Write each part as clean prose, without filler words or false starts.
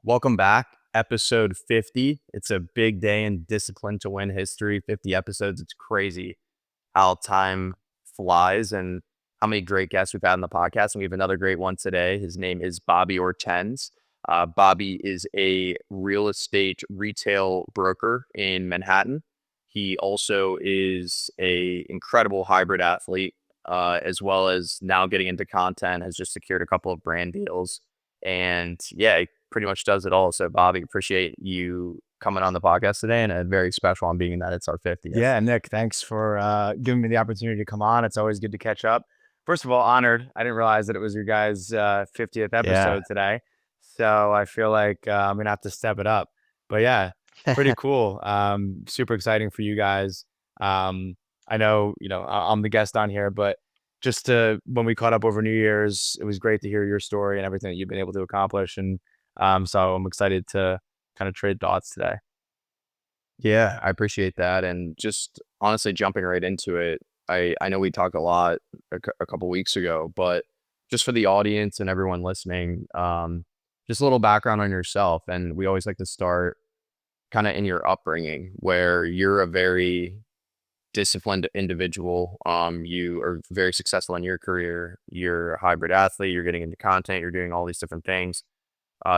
Welcome back. Episode 50. It's a big day in Discipline to Win history. 50 episodes. It's crazy how time flies and how many great guests we've had on the podcast. And we have another great one today. His name is Bobby Ortense. Bobby is a real estate retail broker in Manhattan. He also is a incredible hybrid athlete, as well as now getting into content, has just secured a couple of brand deals. And yeah, he pretty much does it all. So Bobby, appreciate you coming on the podcast today, and a very special one being that it's our 50th. Yeah, Nick, thanks for giving me the opportunity to come on. It's always good to catch up. First of all, honored. I didn't realize that it was your guys' 50th Yeah. episode today. So I feel like I'm going to have to step it up. But yeah, pretty cool. Super exciting for you guys. I know, I'm the guest on here, but when we caught up over New Year's, it was great to hear your story and everything that you've been able to accomplish. And so I'm excited to kind of trade thoughts today. Yeah, I appreciate that. And just honestly jumping right into it, I know we talked a lot a couple weeks ago, but just for the audience and everyone listening, just a little background on yourself. And we always like to start kind of in your upbringing, where you're a very disciplined individual. You are very successful in your career. You're a hybrid athlete. You're getting into content. You're doing all these different things.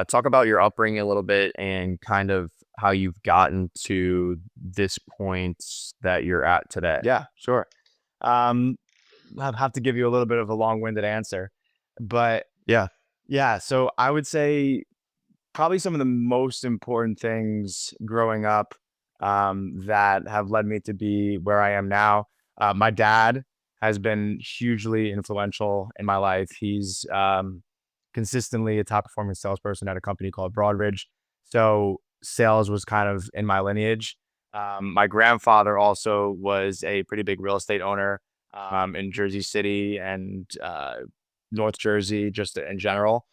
Talk about your upbringing a little bit and kind of how you've gotten to this point that you're at today. Yeah, sure. Um, I'll have to give you a little bit of a long-winded answer, but Yeah. yeah, so I would say probably some of the most important things growing up that have led me to be where I am now. My dad has been hugely influential in my life. He's consistently a top performing salesperson at a company called Broadridge. So sales was kind of in my lineage. My grandfather also was a pretty big real estate owner in Jersey City and North Jersey, just in general.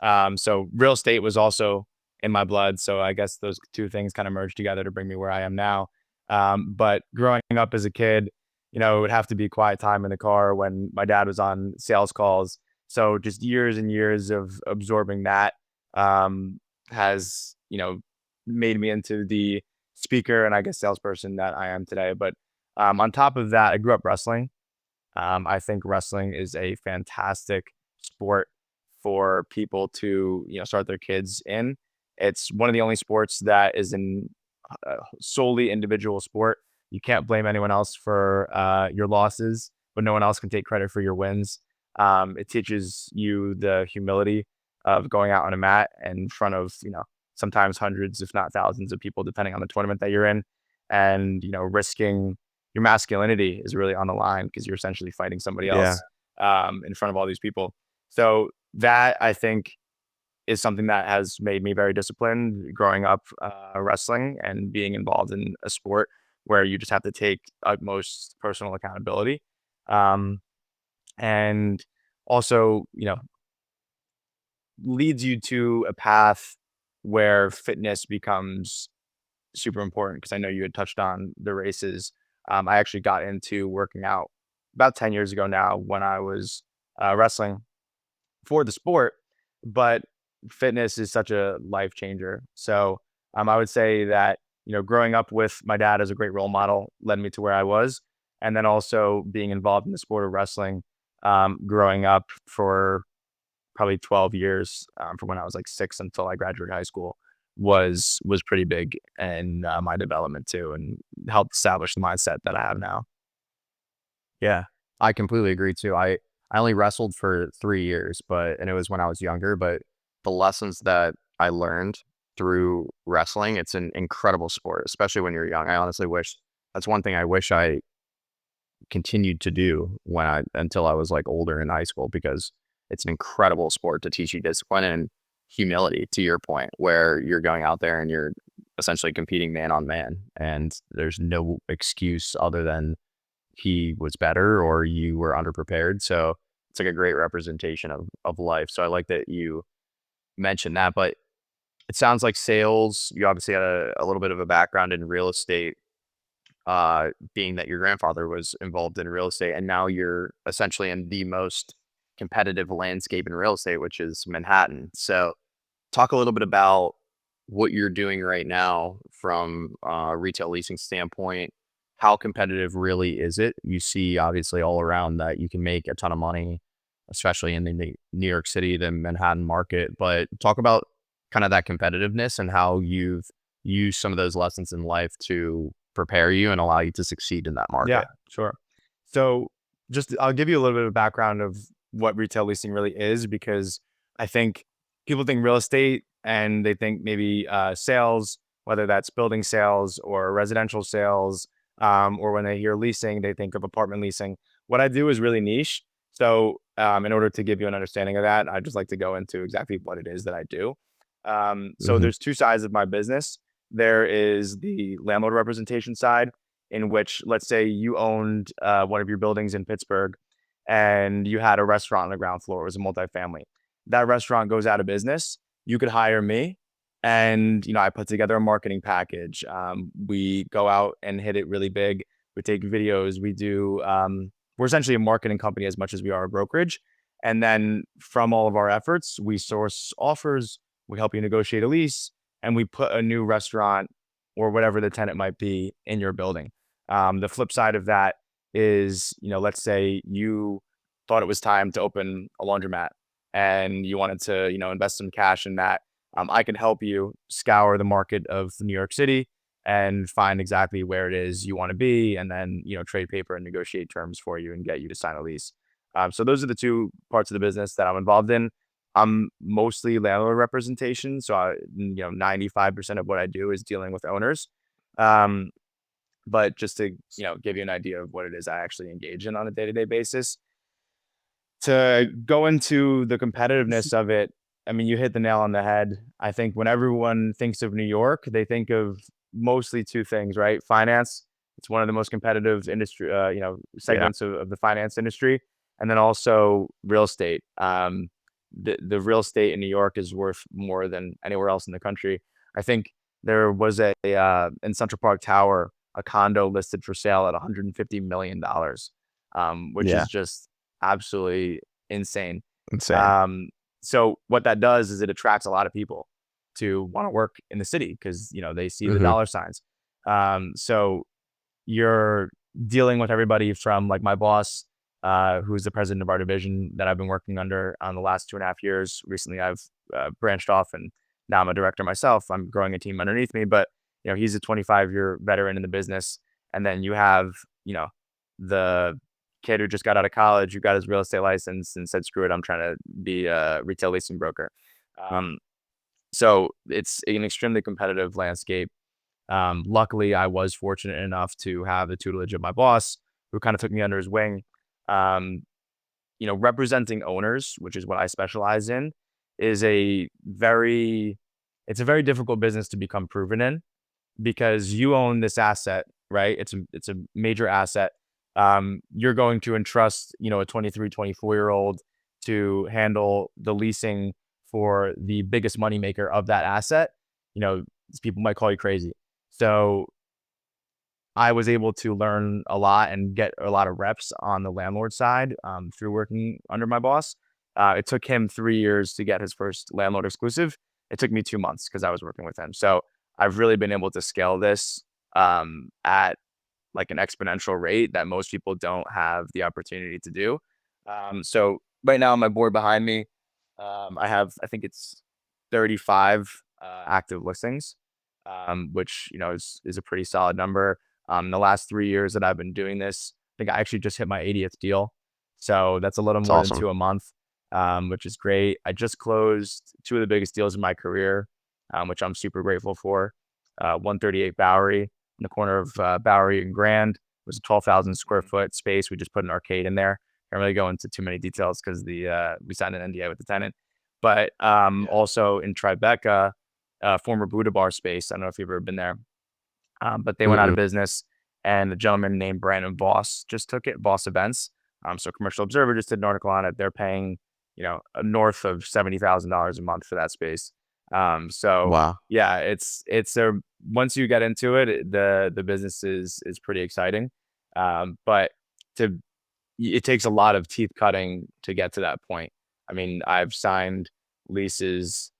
So real estate was also in my blood. So I guess those two things kind of merged together to bring me where I am now. But growing up as a kid, it would have to be quiet time in the car when my dad was on sales calls. So just years and years of absorbing that has, made me into the speaker and I guess salesperson that I am today. But on top of that, I grew up wrestling. I think wrestling is a fantastic sport for people to, start their kids in. It's one of the only sports that is in solely individual sport. You can't blame anyone else for your losses, but no one else can take credit for your wins. It teaches you the humility of going out on a mat in front of, sometimes hundreds, if not thousands of people, depending on the tournament that you're in. And, risking your masculinity is really on the line because you're essentially fighting somebody Yeah. else in front of all these people. So that I think is something that has made me very disciplined growing up wrestling and being involved in a sport where you just have to take utmost personal accountability. Um, and also, leads you to a path where fitness becomes super important because I know you had touched on the races. I actually got into working out about 10 years ago now when I was wrestling for the sport, but fitness is such a life changer. So I would say that, growing up with my dad as a great role model led me to where I was. And then also being involved in the sport of wrestling, growing up for probably 12 years from when I was like 6 until I graduated high school was pretty big in my development too, and helped establish the mindset that I have now. Yeah. I completely agree too. I only wrestled for 3 years, and it was when I was younger, but the lessons that I learned through wrestling, it's an incredible sport, especially when you're young. I honestly wish that's one thing I wish I continued to do until I was like older in high school, because it's an incredible sport to teach you discipline and humility, to your point, where you're going out there and you're essentially competing man on man, and there's no excuse other than he was better or you were underprepared. So it's like a great representation of life. So I like that you mentioned that. But it sounds like sales, you obviously had a little bit of a background in real estate, being that your grandfather was involved in real estate, and now you're essentially in the most competitive landscape in real estate, which is Manhattan. So talk a little bit about what you're doing right now from a retail leasing standpoint, how competitive really is it? You see obviously all around that you can make a ton of money, especially in the New York City, the Manhattan market. But talk about kind of that competitiveness and how you've used some of those lessons in life to prepare you and allow you to succeed in that Yeah, market. sure. So just I'll give you a little bit of background of what retail leasing really is, because I think people think real estate and they think maybe sales, whether that's building sales or residential sales, or when they hear leasing, they think of apartment leasing. What I do is really niche. So in order to give you an understanding of that, I'd just like to go into exactly what it is that I do. So Hmm. there's two sides of my business. There is the landlord representation side, in which, let's say you owned one of your buildings in Pittsburgh and you had a restaurant on the ground floor. It was a multifamily. That restaurant goes out of business. You could hire me, and I put together a marketing package. We go out and hit it really big. We take videos. We do. We're essentially a marketing company as much as we are a brokerage. And then from all of our efforts, we source offers. We help you negotiate a lease, and we put a new restaurant or whatever the tenant might be in your building. The flip side of that is, let's say you thought it was time to open a laundromat and you wanted to, invest some cash in that. I can help you scour the market of New York City and find exactly where it is you want to be, and then, trade paper and negotiate terms for you and get you to sign a lease. So those are the two parts of the business that I'm involved in. I'm mostly landlord representation. So 95% of what I do is dealing with owners. Um, but just to, give you an idea of what it is I actually engage in on a day-to-day basis, to go into the competitiveness of it, I mean, you hit the nail on the head. I think when everyone thinks of New York, they think of mostly two things, right? Finance. It's one of the most competitive industry, Yeah. segments of the finance industry, and then also real estate. The real estate in New York is worth more than anywhere else in the country. I think there was in Central Park Tower, a condo listed for sale at $150 million, which Yeah. is just absolutely insane. Insane. Um, so what that does is it attracts a lot of people to want to work in the city because they see the Hmm. dollar signs. So you're dealing with everybody from, like, my boss, who's the president of our division that I've been working under on the last 2.5 years. Recently, I've branched off, and now I'm a director myself. I'm growing a team underneath me, but he's a 25-year veteran in the business. And then you have, the kid who just got out of college, who got his real estate license and said, "Screw it, I'm trying to be a retail leasing broker." Um, so it's an extremely competitive landscape. Luckily, I was fortunate enough to have the tutelage of my boss, who kind of took me under his wing. Um, representing owners, which is what I specialize in, is it's a very difficult business to become proven in, because you own this asset, right? It's a major asset. You're going to entrust, a 23, 24-year-old to handle the leasing for the biggest moneymaker of that asset. People might call you crazy. So I was able to learn a lot and get a lot of reps on the landlord side, through working under my boss. It took him 3 years to get his first landlord exclusive. It took me 2 months because I was working with him. So I've really been able to scale this at like an exponential rate that most people don't have the opportunity to do. So right now on my board behind me, I think it's 35 active listings, which is a pretty solid number. The last 3 years that I've been doing this, I think I actually just hit my 80th deal, so that's a little It's more than awesome. two a month, which is great. I just closed two of the biggest deals in my career, which I'm super grateful for. 138 Bowery, in the corner of Bowery and Grand. It was a 12,000 square foot space. We just put an arcade in there. Can't really go into too many details because we signed an NDA with the tenant. But Yeah. also in Tribeca, former Buddha Bar space. I don't know if you've ever been there, but they went out of Mm-mm. business, and a gentleman named Brandon Voss just took it. Voss Events. So Commercial Observer just did an article on it. They're paying, north of $70,000 a month for that space. So Wow. yeah, it's a once you get into it, the business is pretty exciting. But to it takes a lot of teeth cutting to get to that point. I mean, I've signed leases,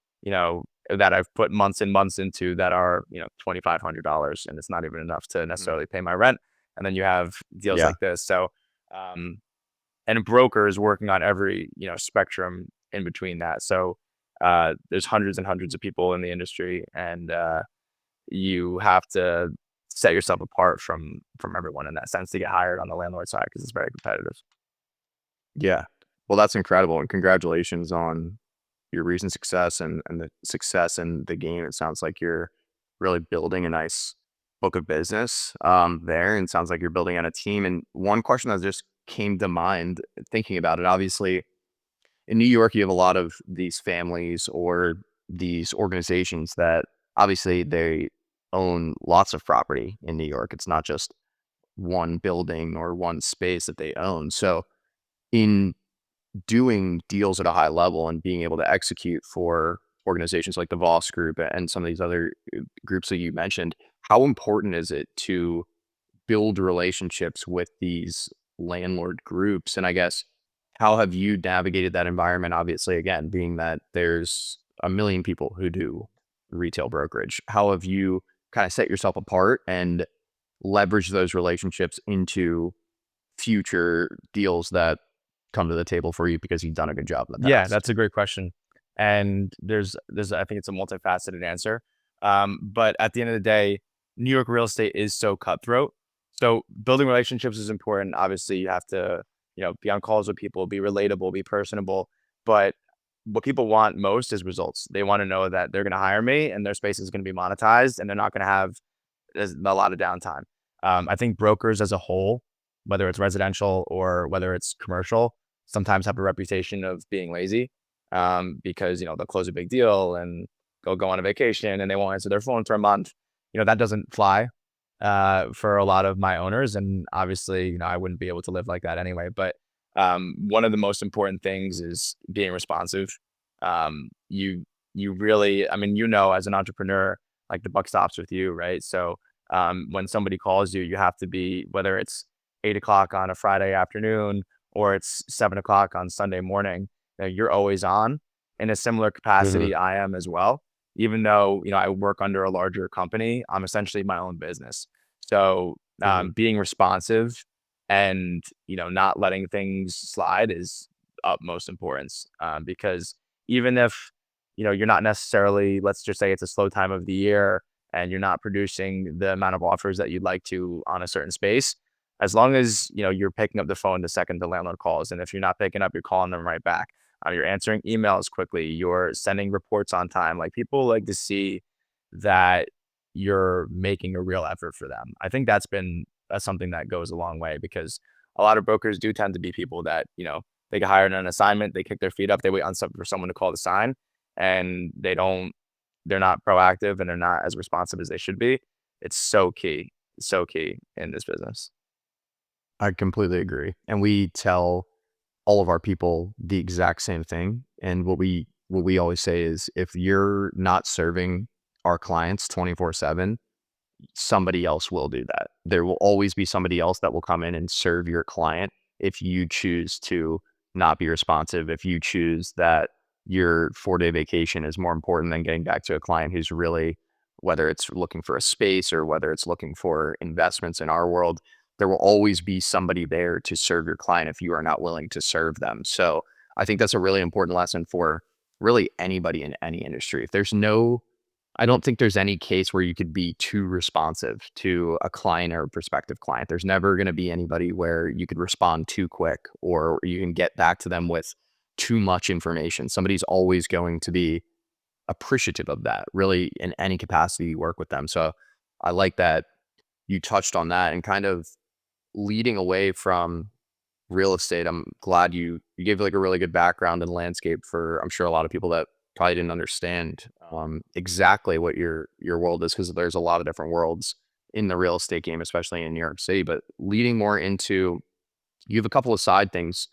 that I've put months and months into that are, $2,500, and it's not even enough to Mhm. necessarily pay my rent. And then you have deals Yeah. like this. So, um, and brokers working on every, spectrum in between that. So, there's hundreds and hundreds of people in the industry, and you have to set yourself apart from everyone in that sense to get hired on the landlord side because it's very competitive. Yeah. Well, that's incredible, and congratulations on your recent success and the success in the game. It sounds like you're really building a nice book of business there, and sounds like you're building on a team. And one question that just came to mind thinking about it, obviously, in New York, you have a lot of these families or these organizations that obviously they own lots of property in New York. It's not just one building or one space that they own. So, in doing deals at a high level and being able to execute for organizations like the Voss Group and some of these other groups that you mentioned, how important is it to build relationships with these landlord groups? And I guess, how have you navigated that environment? Obviously, again, being that there's a million people who do retail brokerage, how have you kind of set yourself apart and leverage those relationships into future deals that come to the table for you because you've done a good job in the Yeah, past? that's a great question. And there's I think it's a multifaceted answer. But at the end of the day, New York real estate is so cutthroat. So building relationships is important. Obviously, you have to, be on calls with people, be relatable, be personable. But what people want most is results. They want to know that they're going to hire me and their space is going to be monetized and they're not going to have a lot of downtime. I think brokers as a whole, whether it's residential or whether it's commercial, sometimes have a reputation of being lazy because they'll close a big deal and they'll go on a vacation and they won't answer their phone for a month. That doesn't fly for a lot of my owners, and obviously, I wouldn't be able to live like that anyway. But one of the most important things is being responsive. You really, I mean, as an entrepreneur, like the buck stops with you, right? So when somebody calls you, you have to be, whether it's 8 o'clock on a Friday afternoon or it's 7 o'clock on Sunday morning, you're always on. In a similar Mhm. capacity, I am as well. Even though I work under a larger company, I'm essentially my own business. So Mhm. being responsive and not letting things slide is utmost importance because even if you're not necessarily, let's just say it's a slow time of the year and you're not producing the amount of offers that you'd like to on a certain space, as long as you're picking up the phone the second the landlord calls, and if you're not picking up, you're calling them right back. You're answering emails quickly. You're sending reports on time. Like, people like to see that you're making a real effort for them. I think that's something that goes a long way because a lot of brokers do tend to be people that they get hired on an assignment, they kick their feet up, they wait on for someone to call the sign, and they're not proactive and they're not as responsive as they should be. It's so key in this business. I completely agree. And we tell all of our people the exact same thing. And what we always say is, if you're not serving our clients 24/7, somebody else will do that. There will always be somebody else that will come in and serve your client if you choose to not be responsive, if you choose that your 4-day vacation is more important than getting back to a client who's really, whether it's looking for a space or whether it's looking for investments in our world, there will always be somebody there to serve your client if you are not willing to serve them. So I think that's a really important lesson for really anybody in any industry. If there's no I don't think there's any case where you could be too responsive to a client or a prospective client. There's never going to be anybody where you could respond too quick or you can get back to them with too much information. Somebody's always going to be appreciative of that, really, in any capacity you work with them. So I like that you touched on that and kind of leading away from real estate. I'm glad you gave like a really good background in landscape for, I'm sure, a lot of people that probably didn't understand exactly what your world is, because there's a lot of different worlds in the real estate game, especially in New York City. But leading more into, you have a couple of side things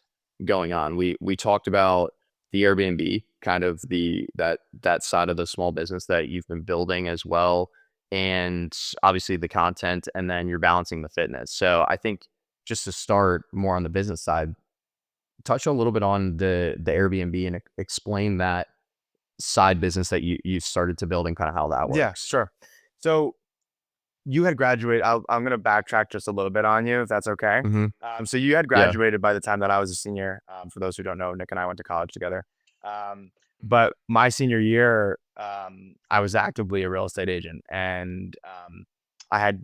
going on. We talked about the Airbnb, kind of that side of the small business that you've been building as well, and obviously the content, and then you're balancing the fitness. So I think, just to start more on the business side, touch a little bit on the Airbnb and explain that side business that you started to build and kind of how that Yeah, works. sure. So you had graduated. I'm going to backtrack just a little bit on you, if that's okay. Hmm. So you had Yeah. graduated by the time that I was a senior. For those who don't know, Nick and I went to college together. But my senior year, I was actively a real estate agent, and I had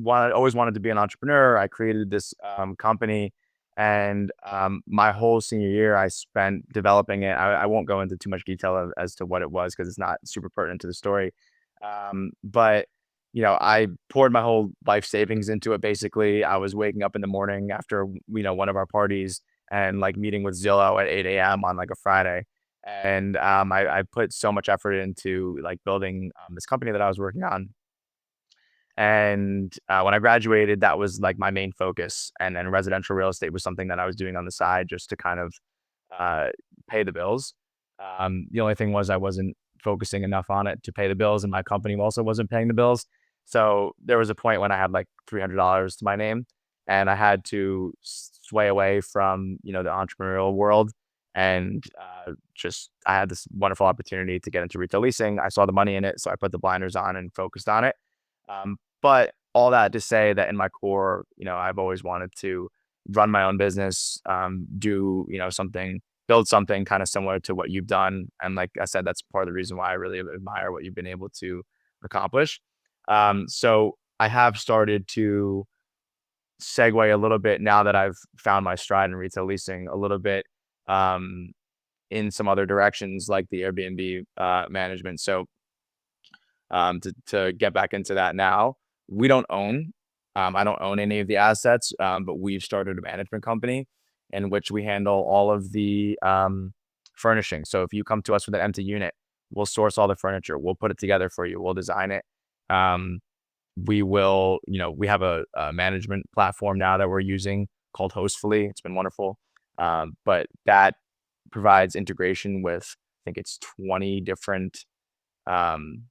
always wanted to be an entrepreneur. I created this company, and my whole senior year I spent developing it. I won't go into too much detail as to what it was because it's not super pertinent to the story. But I poured my whole life savings into it. Basically, I was waking up in the morning after one of our parties and like meeting with Zillow at 8 a.m. on like a Friday. And I put so much effort into like building this company that I was working on. And when I graduated, that was like my main focus. And then residential real estate was something that I was doing on the side just to kind of uh, pay the bills. The only thing was I wasn't focusing enough on it to pay the bills, and my company also wasn't paying the bills. So there was a point when I had like $300 to my name, and I had to sway away from the entrepreneurial world, and just I had this wonderful opportunity to get into retail leasing. I saw the money in it, so I put the blinders on and focused on it. But all that to say that in my core, I've always wanted to run my own business, do something, build something kind of similar to what you've done. And like I said, that's part of the reason why I really admire what you've been able to accomplish. So I have started to segue a little bit now that I've found my stride in retail leasing a little bit um, in some other directions like the Airbnb management. So to get back into that now. We don't own, I don't own any of the assets, but we've started a management company in which we handle all of the furnishing. So if you come to us with an empty unit, we'll source all the furniture, we'll put it together for you, we'll design it. Um, we have a management platform now that we're using called Hostfully. It's been wonderful. But that provides integration with, I think it's um,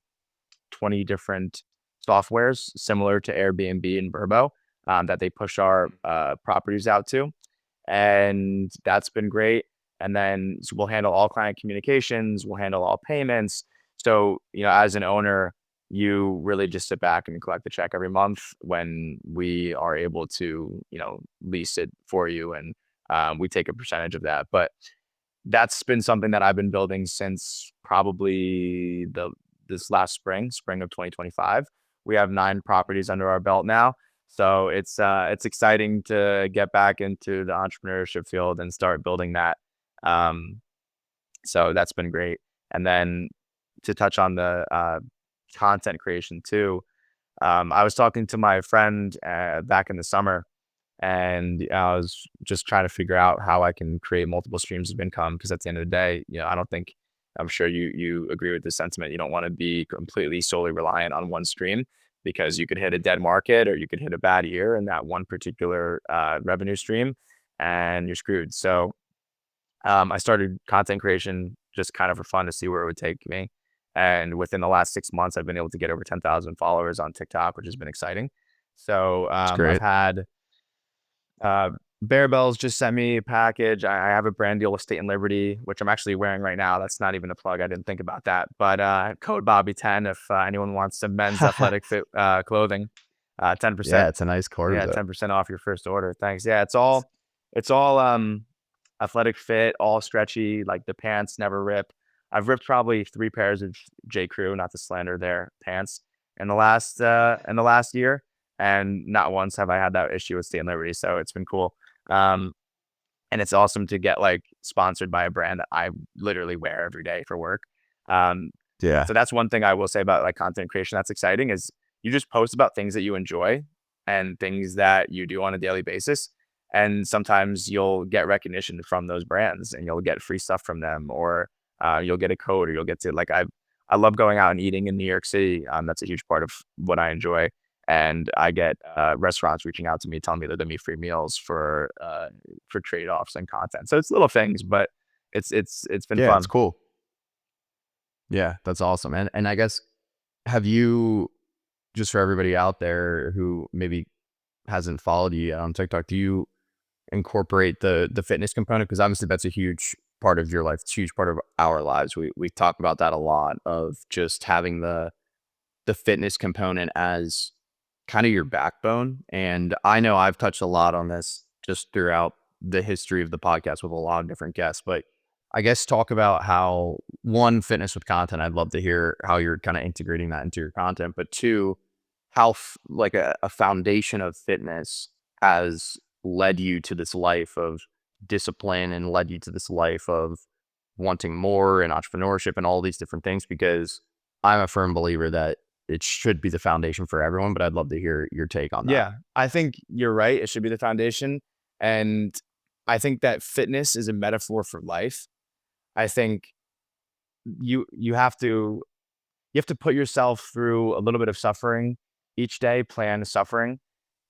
20 different softwares similar to Airbnb and Vrbo that they push our properties out to. And that's been great. And then so we'll handle all client communications, we'll handle all payments. So, as an owner, you really just sit back and collect the check every month when we are able to, lease it for you. And we take a percentage of that. But that's been something that I've been building since probably the this last spring of 2025. We have 9 properties under our belt now. So it's exciting to get back into the entrepreneurship field and start building that. Um, so that's been great. And then to touch on the content creation too, I was talking to my friend back in the summer, and I was just trying to figure out how I can create multiple streams of income because at the end of the day, I don't think I'm sure you agree with this sentiment. You don't want to be completely solely reliant on one stream because you could hit a dead market or you could hit a bad year in that one particular revenue stream, and you're screwed. So I started content creation just kind of for fun to see where it would take me. And within the last 6 months, I've been able to get over 10,000 followers on TikTok, which has been exciting. So It's I've great. had Bear Bells just sent me a package. I have a brand deal with State and Liberty, which I'm actually wearing right now. That's not even a plug. I didn't think about that. But code Bobby10 if anyone wants some men's athletic fit clothing. 10%. Yeah, it's a nice Yeah, quarterback. 10% off your first order. Thanks. Yeah, it's all athletic fit, all stretchy, like the pants never rip. I've ripped probably 3 pairs of J. Crew, not to slander their pants, in the last year, and not once have I had that issue with State and Liberty. So it's been cool. Um, and it's awesome to get like sponsored by a brand that I literally wear every day for work. Um, Yeah. so that's one thing I will say about like content creation that's exciting is you just post about things that you enjoy and things that you do on a daily basis. And sometimes you'll get recognition from those brands and you'll get free stuff from them, or you'll get a code, or you'll get to like I love going out and eating in New York City. That's a huge part of what I enjoy. And I get restaurants reaching out to me, telling me they'll give me free meals for trade offs and content. So it's little things, but it's been Yeah, it's fun. cool. Yeah, that's awesome. And I guess have you, just for everybody out there who maybe hasn't followed you yet on TikTok, do you incorporate the fitness component? Because obviously that's a huge part of your life. It's a huge part of our lives. We talk about that a lot of just having the fitness component as kind of your backbone. And I know I've touched a lot on this just throughout the history of the podcast with a lot of different guests, but I guess talk about how one, fitness with content. I'd love to hear how you're kind of integrating that into your content, but two, how like a foundation of fitness has led you to this life of discipline and led you to this life of wanting more and entrepreneurship and all these different things, because I'm a firm believer that it should be the foundation for everyone, but I'd love to hear your take on that. Yeah, I think you're right. It should be the foundation. And I think that fitness is a metaphor for life. I think you have to put yourself through a little bit of suffering each day, planned suffering,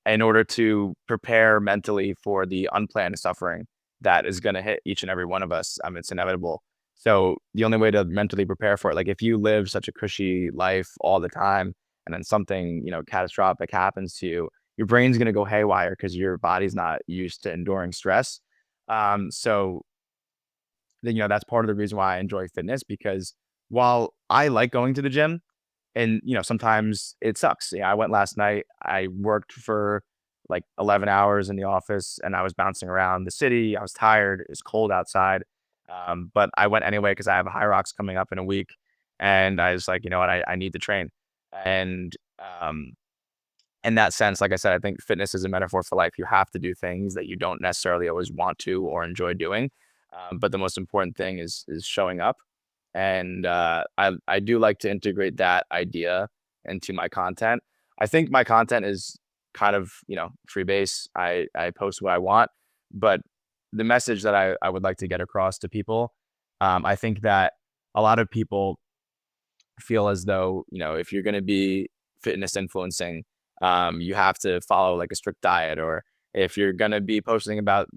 in order to prepare mentally for the unplanned suffering that is going to hit each and every one of us. It's inevitable. So the only way to mentally prepare for it, like if you live such a cushy life all the time, and then something, catastrophic happens to you, your brain's going to go haywire because your body's not used to enduring stress. So then, that's part of the reason why I enjoy fitness, because while I like going to the gym, and, sometimes it sucks. Yeah, I went last night. I worked for like 11 hours in the office, and I was bouncing around the city. I was tired. It was cold outside. But I went anyway because I have a HYROX coming up in a week. And I was like, you know what? I need to train. And in that sense, like I said, I think fitness is a metaphor for life. You have to do things that you don't necessarily always want to or enjoy doing. But the most important thing is showing up. And I do like to integrate that idea into my content. I think my content is kind of, free base. I post what I want, but the message that I would like to get across to people, I think that a lot of people feel as though, if you're going to be fitness influencing, you have to follow like a strict diet, or if you're going to be posting about,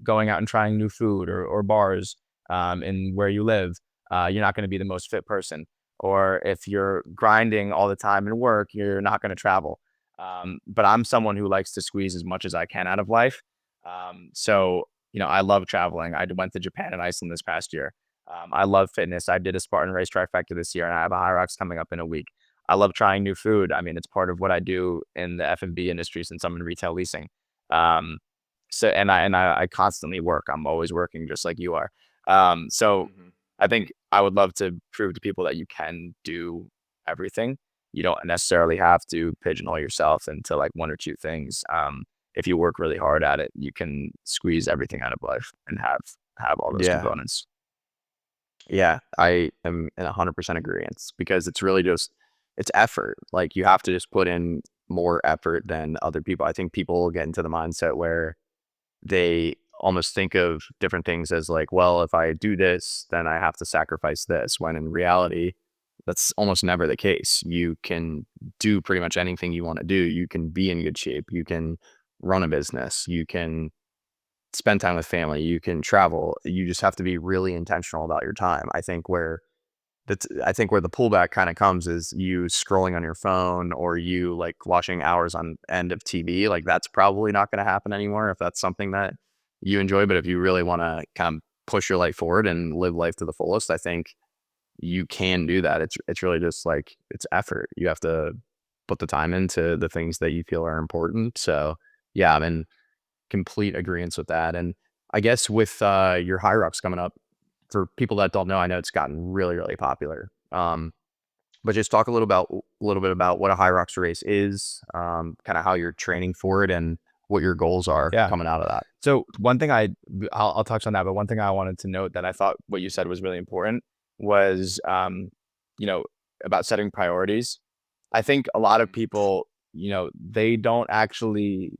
going out and trying new food or bars in where you live, you're not going to be the most fit person. Or if you're grinding all the time in work, you're not going to travel. But I'm someone who likes to squeeze as much as I can out of life. So, I love traveling. I went to Japan and Iceland this past year. I love fitness. I did a Spartan Race Trifecta this year, and I have a HYROX coming up in a week. I love trying new food. It's part of what I do in the F&B industry since I'm in retail leasing. Um, so I constantly work. I'm always working just like you are. So Mhm. I think I would love to prove to people that you can do everything. You don't necessarily have to pigeonhole yourself into like one or two things. If you work really hard at it, you can squeeze everything out of life and have all those Yeah. components. Yeah, I am in 100% agreement, because it's really just it's effort. Like, you have to just put in more effort than other people. I think people get into the mindset where they almost think of different things as like, well, if I do this, then I have to sacrifice this. When in reality, that's almost never the case. You can do pretty much anything you want to do. You can be in good shape. You can run a business. You can spend time with family, you can travel. You just have to be really intentional about your time. I think where the pullback kind of comes is you scrolling on your phone, or you like watching hours on end of TV. Like, that's probably not going to happen anymore if that's something that you enjoy. But if you really want to kind of push your life forward and live life to the fullest, I think you can do that. It's really just like it's effort. You have to put the time into the things that you feel are important. So yeah, I'm in complete agreement with that. And I guess with your HYROX coming up, for people that don't know, I know it's gotten really, really popular. But just talk a little bit about what a HYROX race is, kind of how you're training for it, and what your goals are Yeah. coming out of that. So one thing I'll touch on that, but one thing I wanted to note that I thought what you said was really important was, you know, about setting priorities. I think a lot of people, they don't actually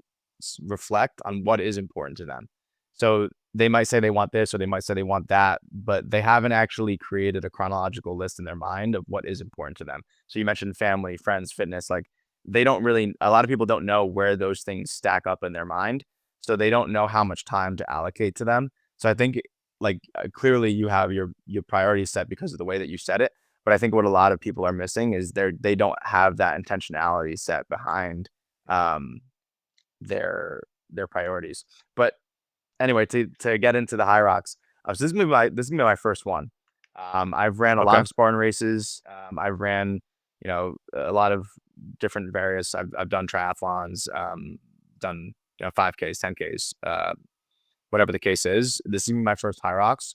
reflect on what is important to them. So they might say they want this, or they might say they want that, but they haven't actually created a chronological list in their mind of what is important to them. So you mentioned family, friends, fitness, like they don't really, a lot of people don't know where those things stack up in their mind. So they don't know how much time to allocate to them. So I think like clearly you have your priorities set because of the way that you said it. But I think what a lot of people are missing is they don't have that intentionality set behind um, their priorities. But anyway, to get into the HYROX, So this is gonna be my first one. I've ran a lot Okay. of Spartan races. I've ran, a lot of different various. I've done triathlons, done 5Ks, 10Ks, whatever the case is. This is my first HYROX,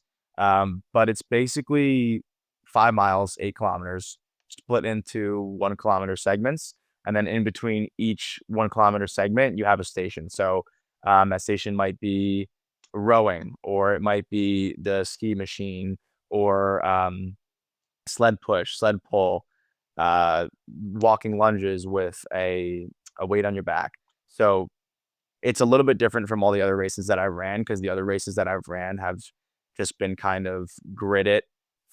but it's basically 5 miles, 8 kilometers, split into 1 kilometer segments, and then in between each 1 kilometer segment, you have a station. So that station might be rowing, or it might be the ski machine, or sled push, sled pull, walking lunges with a weight on your back. So it's a little bit different from all the other races that I ran, because the other races that I've ran have just been kind of grit it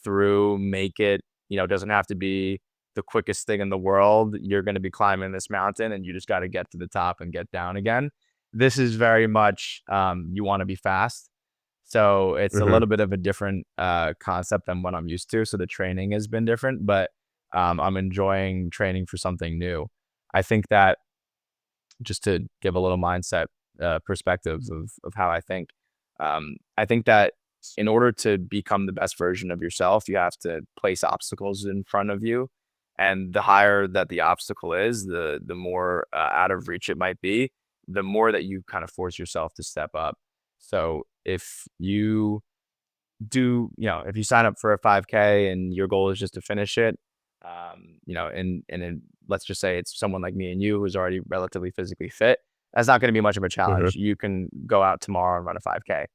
through, make it, it doesn't have to be the quickest thing in the world. You're going to be climbing this mountain and you just got to get to the top and get down again. This is very much, you want to be fast. So it's a Hmm. little bit of a different concept than what I'm used to. So the training has been different, but I'm enjoying training for something new. I think that, just to give a little mindset perspectives of how I think that in order to become the best version of yourself, you have to place obstacles in front of you, and the higher that the obstacle is, the more out of reach it might be, the more that you kind of force yourself to step up. So if you sign up for a 5K and your goal is just to finish it, and let's just say it's someone like me and you who's already relatively physically fit, that's not going to be much of a Hmm. challenge. You can go out tomorrow and run a 5K.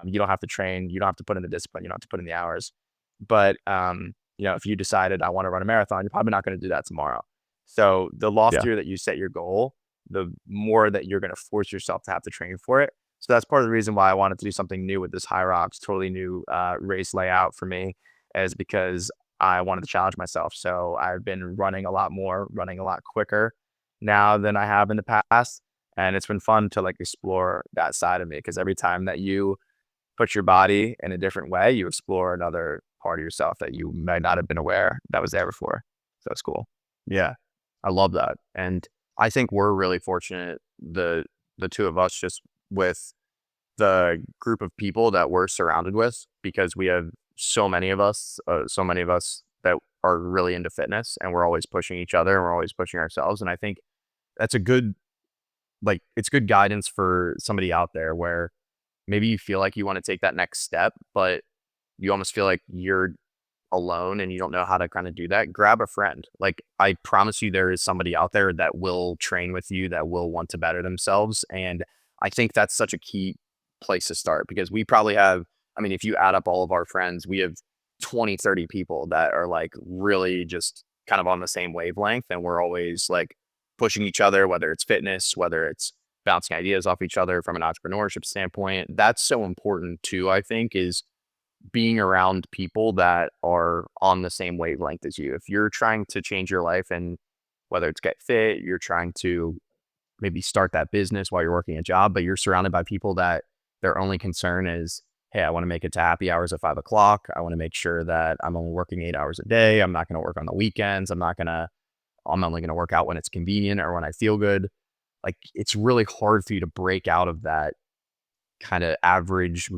You don't have to train. You don't have to put in the discipline. You don't have to put in the hours. But if you decided I want to run a marathon, you're probably not going to do that tomorrow. So the Yeah. loftier that you set your goal, the more that you're going to force yourself to have to train for it. So that's part of the reason why I wanted to do something new with this HYROX, totally new race layout for me, is because I wanted to challenge myself. So I've been running a lot more, running a lot quicker now than I have in the past. And it's been fun to like explore that side of me, because every time that you put your body in a different way, you explore another part of yourself that you might not have been aware that was there before. So it's cool. Yeah. I love that. And I think we're really fortunate, the two of us, just with the group of people that we're surrounded with, because we have so many of us that are really into fitness, and we're always pushing each other and we're always pushing ourselves. And I think that's a good, like, it's good guidance for somebody out there where maybe you feel like you want to take that next step, but you almost feel like you're alone and you don't know how to kind of do that. Grab a friend. Like, I promise you, there is somebody out there that will train with you, that will want to better themselves. And I think that's such a key place to start, because we probably have, I mean, if you add up all of our friends, we have 20, 30 people that are like really just kind of on the same wavelength. And we're always like pushing each other, whether it's fitness, whether it's bouncing ideas off each other from an entrepreneurship standpoint. That's so important too, I think, is being around people that are on the same wavelength as you. If you're trying to change your life, and whether it's get fit, you're trying to maybe start that business while you're working a job, but you're surrounded by people that their only concern is, hey, I want to make it to happy hours at 5 o'clock. I want to make sure that I'm only working 8 hours a day. I'm not going to work on the weekends. I'm only going to work out when it's convenient or when I feel good. Like, it's really hard for you to break out of that kind of average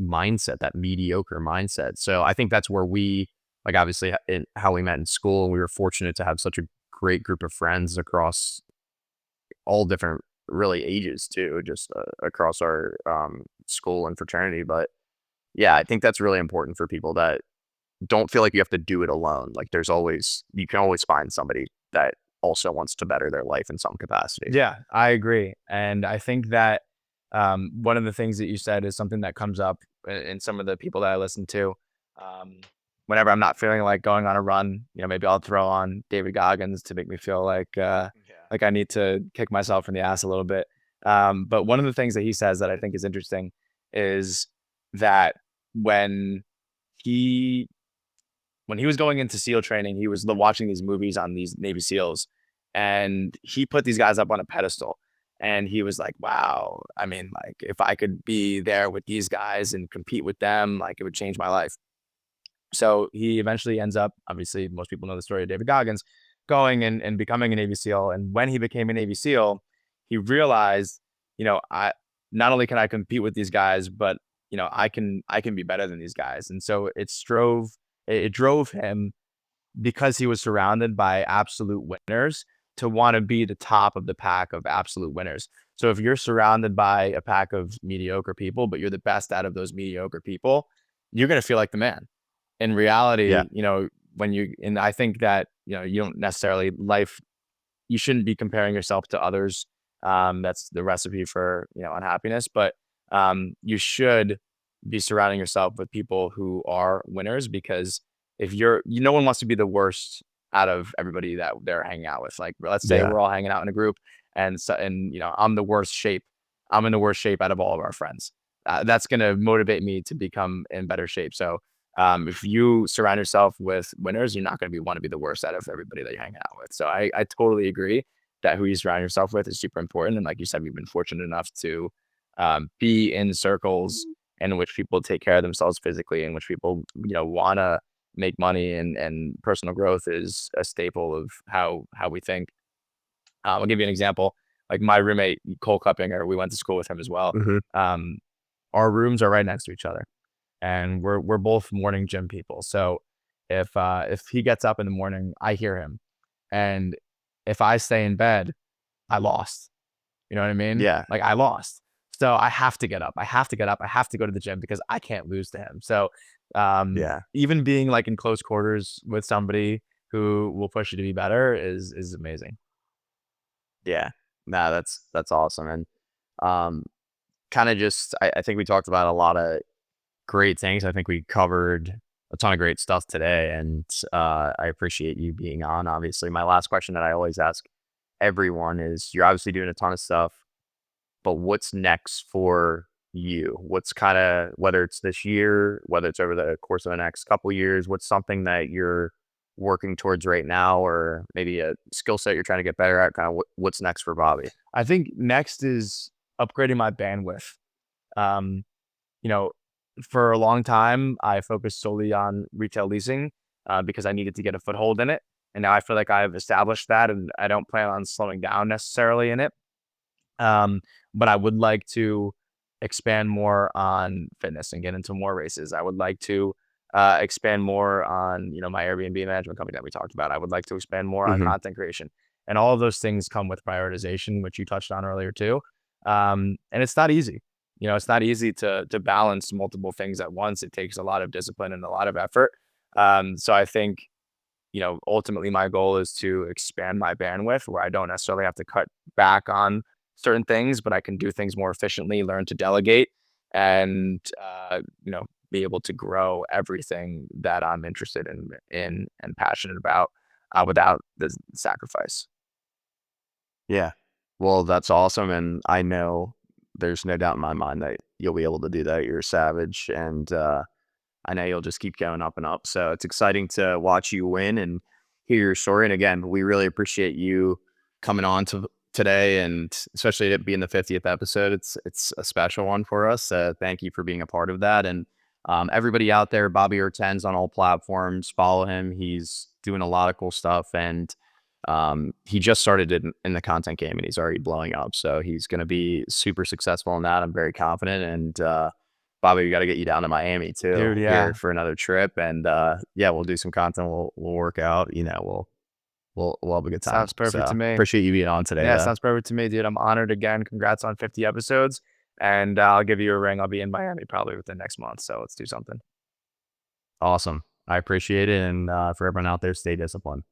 mindset, that mediocre mindset. So I think that's where we, like, obviously how we met in school, and we were fortunate to have such a great group of friends across all different really ages too, just across our school and fraternity. But yeah, I think that's really important for people that don't feel like you have to do it alone. Like, you can always find somebody that also wants to better their life in some capacity. Yeah, I agree. And I think that one of the things that you said is something that comes up in some of the people that I listen to. Um, Whenever I'm not feeling like going on a run, maybe I'll throw on David Goggins to make me feel Yeah. like I need to kick myself in the ass a little bit. But one of the things that he says that I think is interesting is that when he when he was going into SEAL training, he was watching these movies on these Navy SEALs, and he put these guys up on a pedestal. And he was like, wow, I mean, like, if I could be there with these guys and compete with them, like, it would change my life. So he eventually ends up, obviously, most people know the story of David Goggins, going and becoming a Navy SEAL. And when he became a Navy SEAL, he realized, I not only can I compete with these guys, but I can be better than these guys. And so it drove him, because he was surrounded by absolute winners, to want to be the top of the pack of absolute winners. So if you're surrounded by a pack of mediocre people, but you're the best out of those mediocre people, you're going to feel like the man. In Yeah. reality, and I think that, you don't necessarily life, you shouldn't be comparing yourself to others. That's the recipe for, unhappiness. But you should be surrounding yourself with people who are winners, because if no one wants to be the worst out of everybody that they're hanging out with. Like, let's say Yeah. we're all hanging out in a group, and I'm the worst shape. I'm in the worst shape out of all of our friends. That's going to motivate me to become in better shape. So if you surround yourself with winners, you're not going to want to be the worst out of everybody that you're hanging out with. So I totally agree that who you surround yourself with is super important. And like you said, we've been fortunate enough to be in circles in which people take care of themselves physically, in which people, want to make money, and personal growth is a staple of how we think. I'll give you an example. Like my roommate, Cole Cuppinger, we went to school with him as well. Hmm. Um, our rooms are right next to each other, and we're both morning gym people. So if he gets up in the morning, I hear him, and if I stay in bed, I lost. You know what I mean? Yeah. Like I lost. So I have to get up. I have to get up. I have to go to the gym because I can't lose to him. So Yeah. even being like in close quarters with somebody who will push you to be better is amazing. Yeah. Nah, that's awesome. And um, kind of just, I think we talked about a lot of great things. I think we covered a ton of great stuff today, and I appreciate you being on. Obviously, my last question that I always ask everyone is: you're obviously doing a ton of stuff, but what's next for you? What's kind of, whether it's this year, whether it's over the course of the next couple years, what's something that you're working towards right now, or maybe a skill set you're trying to get better at? Kind of what's next for Bobby? I think next is upgrading my bandwidth. Um, you know, for a long time, I focused solely on retail leasing because I needed to get a foothold in it. And now I feel like I've established that, and I don't plan on slowing down necessarily in it. Um, but I would like to expand more on fitness and get into more races. I would like to expand more on, my Airbnb management company that we talked about. I would like to expand more on Hmm. content creation, and all of those things come with prioritization, which you touched on earlier too. And it's not easy. It's not easy to balance multiple things at once. It takes a lot of discipline and a lot of effort. So I think, ultimately my goal is to expand my bandwidth where I don't necessarily have to cut back on certain things, but I can do things more efficiently, learn to delegate, and, be able to grow everything that I'm interested in and passionate about without the sacrifice. Yeah. Well, that's awesome. And I know there's no doubt in my mind that you'll be able to do that. You're a savage. And I know you'll just keep going up and up. So it's exciting to watch you win and hear your story. And again, we really appreciate you coming on to today, and especially it being the 50th episode. It's a special one for us. Thank you for being a part of that. And everybody out there, Bobby Ortense on all platforms, follow him. He's doing a lot of cool stuff, and he just started in the content game, and he's already blowing up. So he's going to be super successful in that. I'm very confident. And Bobby, we got to get you down to Miami too Dude, here yeah. for another trip. And yeah, we'll do some content. We'll work out. We'll have a good time. Sounds perfect to So me. appreciate you being on today, Yeah, though. sounds perfect to me, dude. I'm honored again. Congrats on 50 episodes. And I'll give you a ring. I'll be in Miami probably within next month. So let's do something. Awesome. I appreciate it. And for everyone out there, stay disciplined.